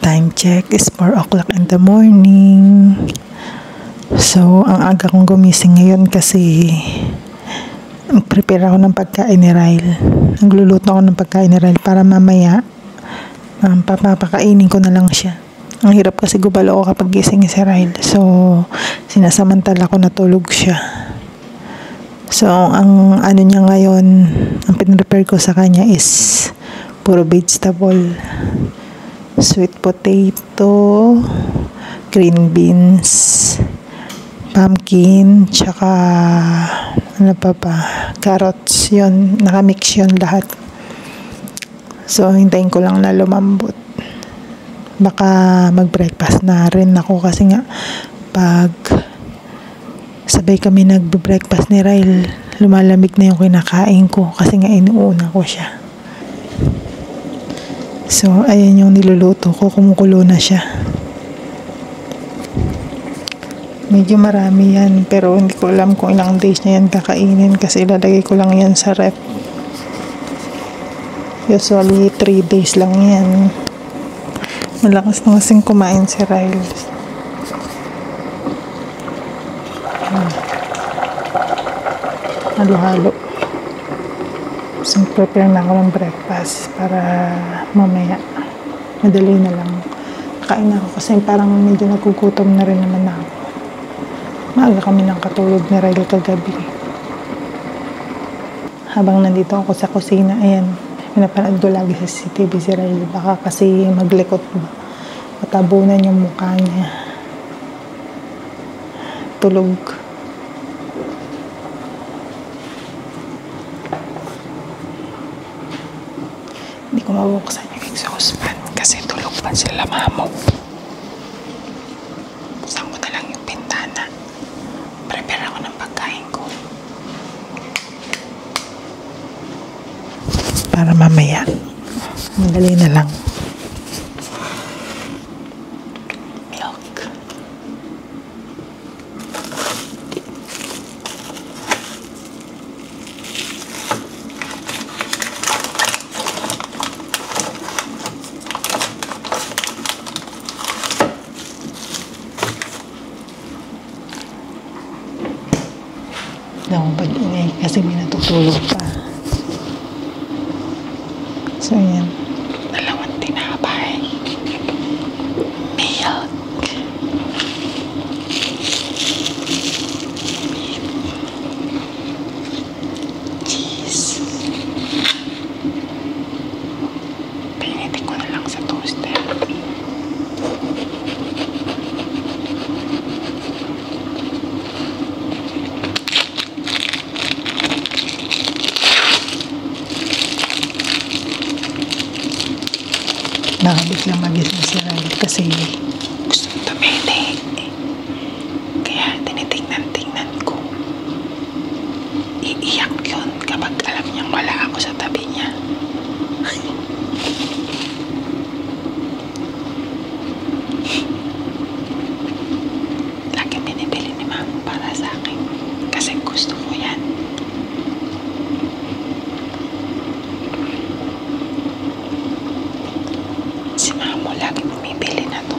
Time check is 4 o'clock in the morning. So, ang aga kong gumising ngayon kasi prepare ako ng pagkain ni Ryle. Nagluluto ako ng pagkain ni Ryle para mamaya papakainin ko na lang siya. Ang hirap kasi gubalo ako kapag gising si Ryle. So, sinasamantala ko natulog siya. So, ang ano niya ngayon, ang pinrepare ko sa kanya is puro vegetable. Sweet potato, green beans, pumpkin, tsaka ano pa, carrots. Yun, nakamix yun lahat. So, hintayin ko lang na lumambot. Baka mag-breakfast na rin ako kasi nga pag sabay kami nag-breakfast ni Ryle, lumalamig na yung kinakain ko kasi nga inuuna ko siya. So, ayan yung niluluto ko. Kumukulo na siya. Medyo marami yan. Pero hindi ko alam kung ilang days na yan kakainin kasi ilalagay ko lang yan sa rep. Usually, 3 days lang yan. Malakas na kasing kumain si Ryle. Halo-halo. So, prepare na ako ng breakfast para mamaya madali na lang kain ako kasi parang medyo nagugutom na rin naman ako. Maaga kami ng katulog ni Ryle kagabi. Habang nandito ako sa kusina, ayan, pinapanood ko lagi sa CCTV si Ryle. Baka kasi maglikot ba, matabunan yung mukha niya. Tulog. Hindi ko mabuksan yung exhaust fan kasi tulog pa sila mamo. Buksan ko na lang yung bintana. Prepare ako ng pagkain ko para mamaya madali na lang. Milk. Hindi akong pag-ingay kasi may natutulog pa. So, yan. Dalawang tinapay. Milk. Cheese. Pinitin ko na lang sa toaster. Nakabiglang magising si Ryle kasi gusto ko tumete. Kaya tinitingnan-tingnan ko. Iiyak yun kapag alam niyang wala ako sa tabi niya. Lagi binibili ni Mama para sa akin kasi gusto ko yan. Si Mamo lagi bumibili na to.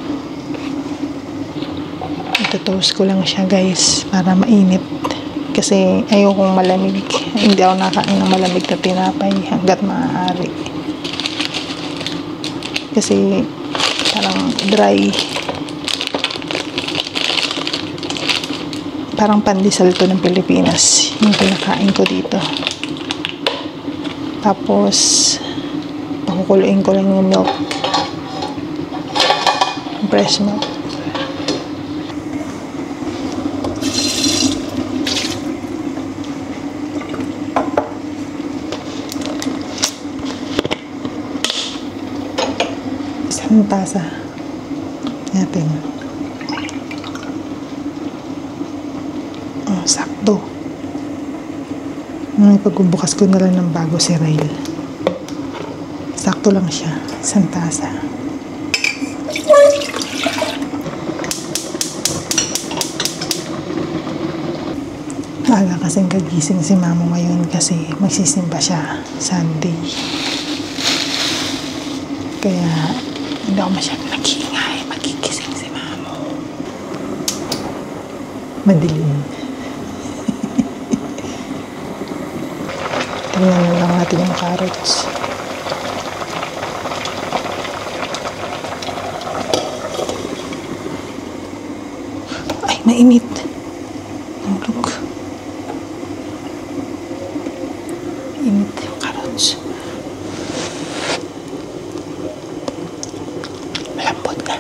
Ito-toast ko lang siya guys para mainit. Kasi ayokong malamig. Hindi ako nakain ng malamig na tinapay hanggat maaari. Kasi parang dry. Parang pandesal to ng Pilipinas. Yung kinakain ko dito. Tapos pakukuluin ko lang yung milk. Fresh milk. Isang tasa natin. Sakto. Pagbubukas ko na lang ng bago si Ryle. Sakto lang siya. Isang tasa. Aga kasing kagising si Mamo ngayon kasi magsisimba siya Sunday. Kaya hindi ako masyadong nag-iingat. Madilim. Tingnan na lang natin yung carrots. Ay, mainit. Look. Mainit yung carrots. Malambot na.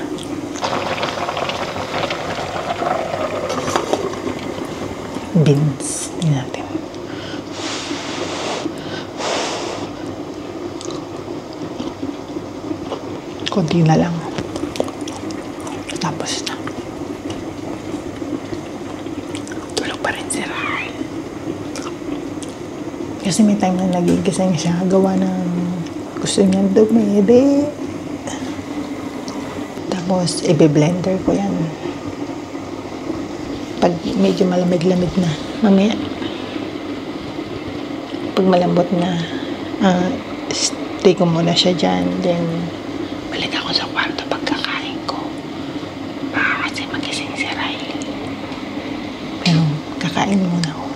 Beans. Tingnan natin. Kunti na lang. Tapos na. Tulog pa rin si Rai. Kasi may time na nagigising siya. Gawa ng gusto niya dumede. Tapos, i-blender ko yan. Pag medyo malamig-lamig na, mamaya. Pag malambot na, stay ko muna siya dyan. Then, balik ako sa kwarto pagkakain ko. Baka kasi magising si Rai. Pero, kakain muna ako.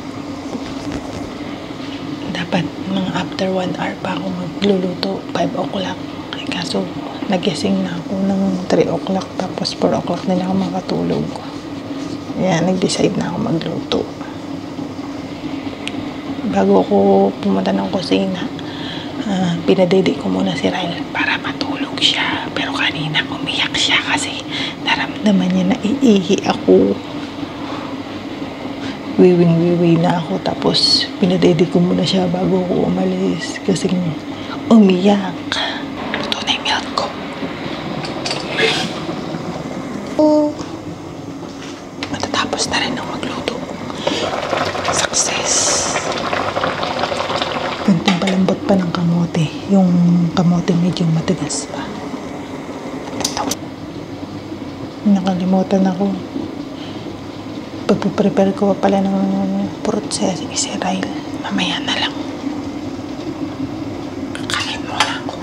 Dapat, mga after 1 hour pa ako magluluto. 5 o'clock. Ay, kaso, nagising na ako ng 3 o'clock. Tapos, 4 o'clock na ako makatulog. Ayan, nag-decide na ako magluto. Bago ako pumunta ng kusina, pinadede ko muna si Ryle para matulog siya. Pero kanina umiyak siya kasi naramdaman niya na iihi ako. Wiwing-wiwi na ako. Tapos pinadede ko muna siya bago ako umalis kasi umiyak. Luto na yung milk ko. Matatapos na rin ang magluto. Success. Ganitong palambot pa ng kamote. Yung kamote medyo matigas pa. Ito. Nakalimutan ako. Pagpiprepare ko pala ng process si Ryle. Mamaya na lang. Kakain muna ako.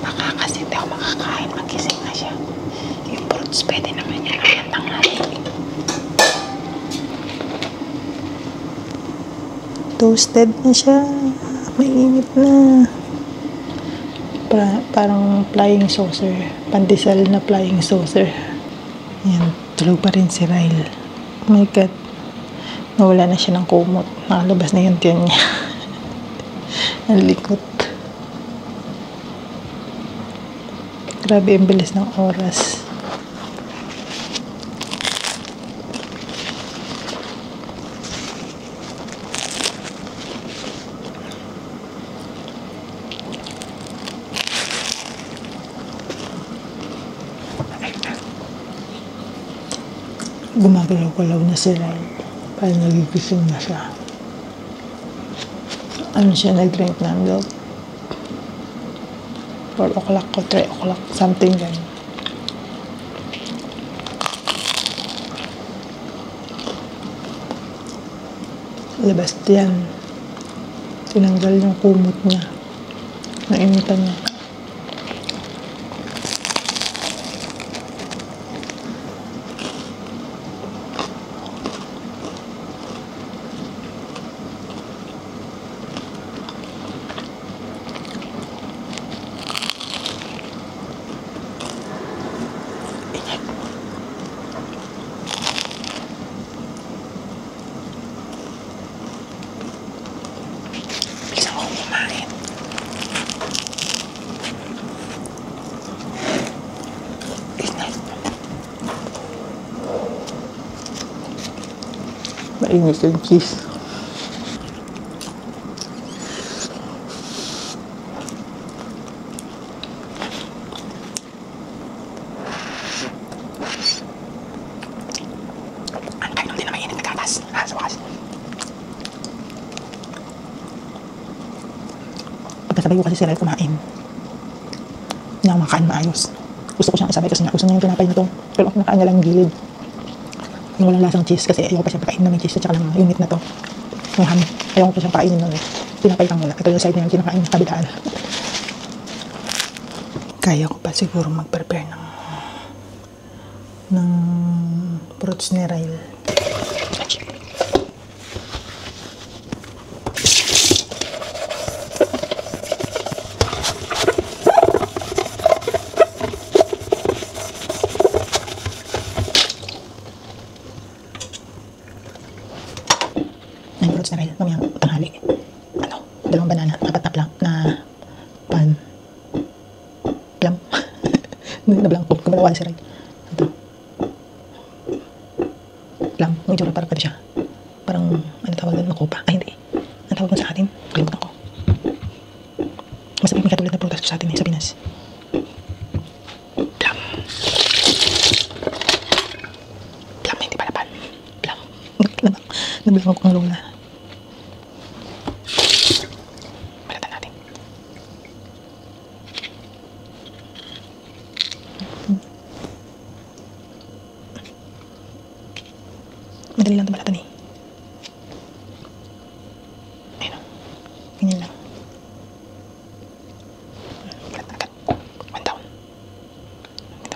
Baka kasi hindi ako makakain. Magising na siya. Yung fruits pwede naman niya. Ayan tanghali. Toasted na siya. Mainit na. Parang flying saucer. Pandesal na flying saucer. Ayan. Tulog pa rin si Ryle. Oh my God. Nawala na siya ng kumot. Nakalabas na yung tiyan niya. Ang likot. Grabe ang bilis ng oras. Gumagalaw-galaw na si Ryle. Parang nagigising na siya. Ano siya, nag-drink ng milk? 4 o'clock o 3 o'clock, something ganun. Labas yan. Tinanggal yung kumot niya. Nainitan niya. Mainit yung cheese. Ang kainom din na mainit na gatas. Sa wakas. Pagkasabay ko kasi si Ryle kumain. Hindi ako makakain maayos. Gusto ko siyang isabay kasi gusto niya yung tinapay na to. Pero ako nakain niya lang yung gilid. Yung walang lasang cheese kasi ayoko pa siya pakainin na may cheese at saka ng unit na to. Yung ham. Ayoko pa siyang pakainin nun eh. Tinapay lang muna. Ito yung side na yung kinakain na kabilaan. Kaya ko pa siguro mag-prepare ng fruits ni Ryle. Fruits na rin, mamayang tanghali. Dalawang banana, 4 na plum na plum. Nablangko, kumalawala si Ray. Ito. Plum, may itsura parang pwede siya. Parang, ano tawag doon, makopa. Ay, hindi. Ang tawag mo sa atin, kalimutan ko. Mas may katulad na prutas sa atin sa Pinas. Plum. Plum, hindi pala pan. Plum. Nablangko ko ang lola. Madali lang ito balatan eh. Ayun o. Ganyan lang. Balat na agad. 1 down. Ito.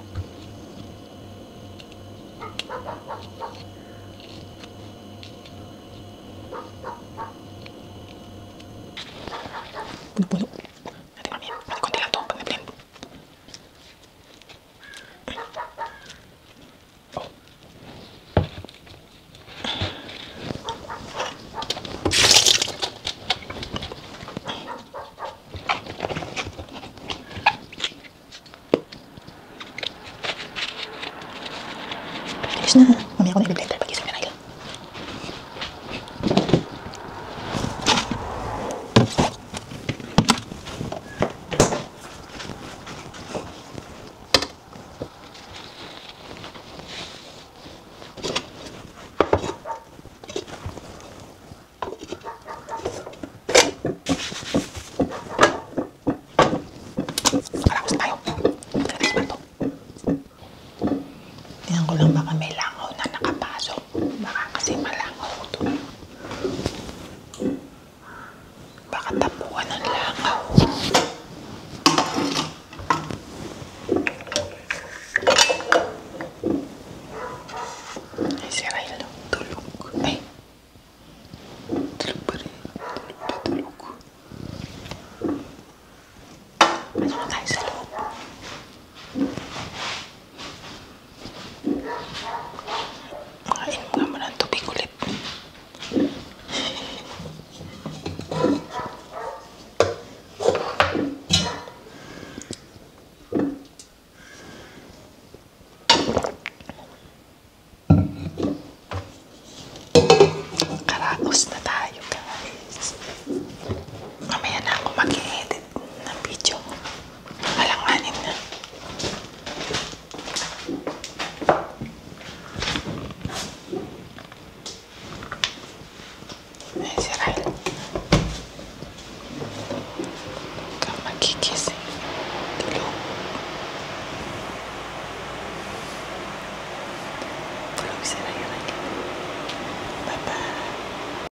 Puno-puno. Natin mamaya. Konti lang ito pag na-blend. Bilis na. Mamaya ako na i-blender pag isang kanayla. Kalapos tayo. Tingnan ko lang baka may langaw na nakapasok. Baka kasi malangaw ito. Baka tapuan ng langaw. Ay, si Ryle, tulog. Ay. Tulog pa rin. Tulog. Pasok na tayo sa loob.